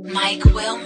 Mike Wilmer.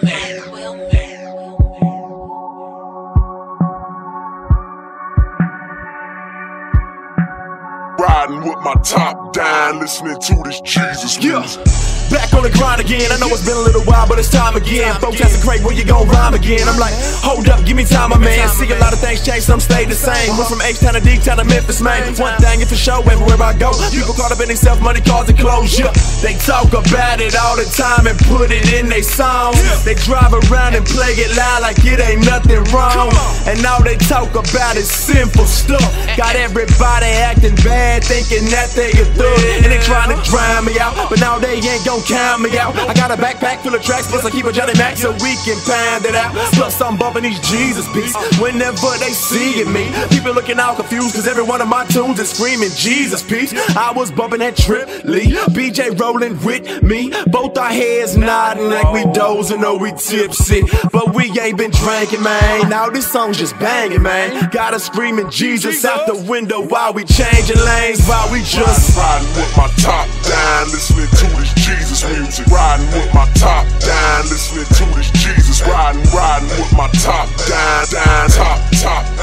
Riding with my top down, listening to this Jesus music. Back on the grind again, I know it's been a little while, but it's time again. Folks asking Craig, when you gon' rhyme again? I'm like, hold up, give me time, my man. See a lot of things change, some stay the same. Went from H-Town to D-Town to Memphis, man. One thing is for sure, everywhere I go, people caught up in themself, money, cars, and clothes, yeah. They talk about it all the time and put it in they songs. They drive around and play it loud like it ain't nothing wrong. And all they talk about is simple stuff. Got everybody acting bad, thinking that they a thug. And they trying to drown me out, but now they ain't gon' count me out. I got a backpack full of tracks, plus I keep a Johnny Mac so we can pound it out. Plus I'm bumping these Jesus beats whenever they seeing me. People looking all confused cause every one of my tunes is screaming Jesus peace. I was bumping that Trip Lee, BJ rolling with me. Both our heads nodding like we dozing or we tipsy. But we ain't been drinking, man. Now this song's just banging, man. Got us screaming Jesus out the window while we changing lanes, while we just riding with my top down, listening to this Jesus music. Riding with my top down, listening to this Jesus. Riding with my top down, top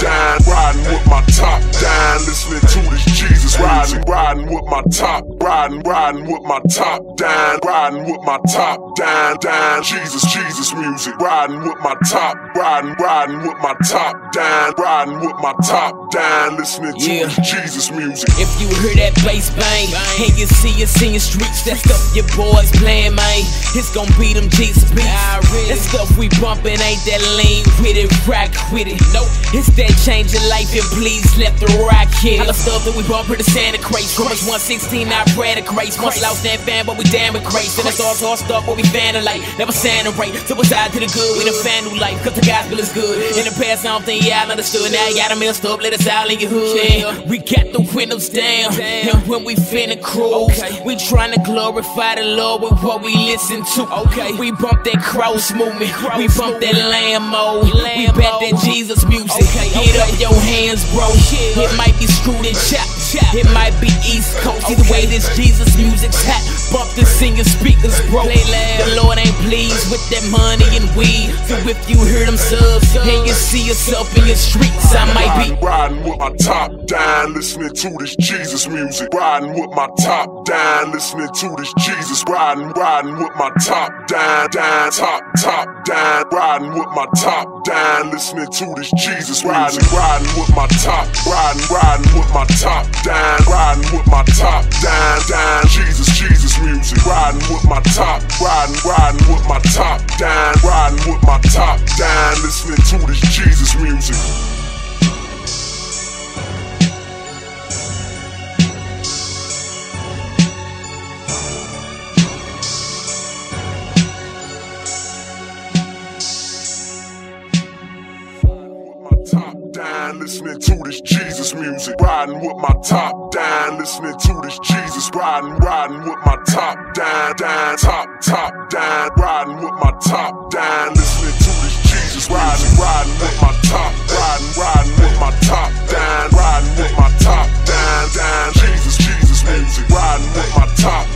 down. Riding with my top down, listening to this Jesus. Riding with my top, riding with my top down, riding with my top down. Jesus music. Riding with my top, riding with my top down, riding with my top down, listening to this Jesus music. If you hear that bass bang, and you see us in your streets, that stuff your boys playing, man. It's gon' be them Jesus beats. That stuff we bumpin' ain't that lean with it, rock with it. Nope, it's that change your life and please let the rock hit it. All the stuff that we bumpin' to Santa Craze. Chorus 116, I pray to grace. Once lost that fan, but we damn with grace. And it's all stuff, but we fan of light. Never Santa right, so it's out to the good. We done fan new life, cause the gospel is good. In the past, I don't think y'all understood. Now you got them messed up, let us out in your hood. Yeah. We got the windows down, and when we finna cruise, we tryna glorify the Lord with what we listen to. We bump that cross movement, we bump that lamb mode, we bet that Jesus music. Get up your hands, bro. It might be screwed and chopped, it might be East Coast. Either way, this Jesus music's hot. Bump this in your speakers, bro. The Lord ain't pleased with that money and weed. So if you hear them subs and you see yourself in your streets, I might be riding with my top down, listening to this Jesus music. Riding with my top down, listening to this Jesus. Riding with my top down, top down. Riding with my top down, listening to this Jesus music. Riding with my top, riding with my top down, riding with my top down. Jesus music. Riding with my top, riding with my top down, riding with my top down, listening to this Jesus music. Top down, listening to this Jesus music. Riding with my top down, listening to this Jesus. Riding with my top down, top down. Riding with my top down, listening to this Jesus. Riding with my top, riding with my top down, riding with my top down. Jesus music. Riding with my top.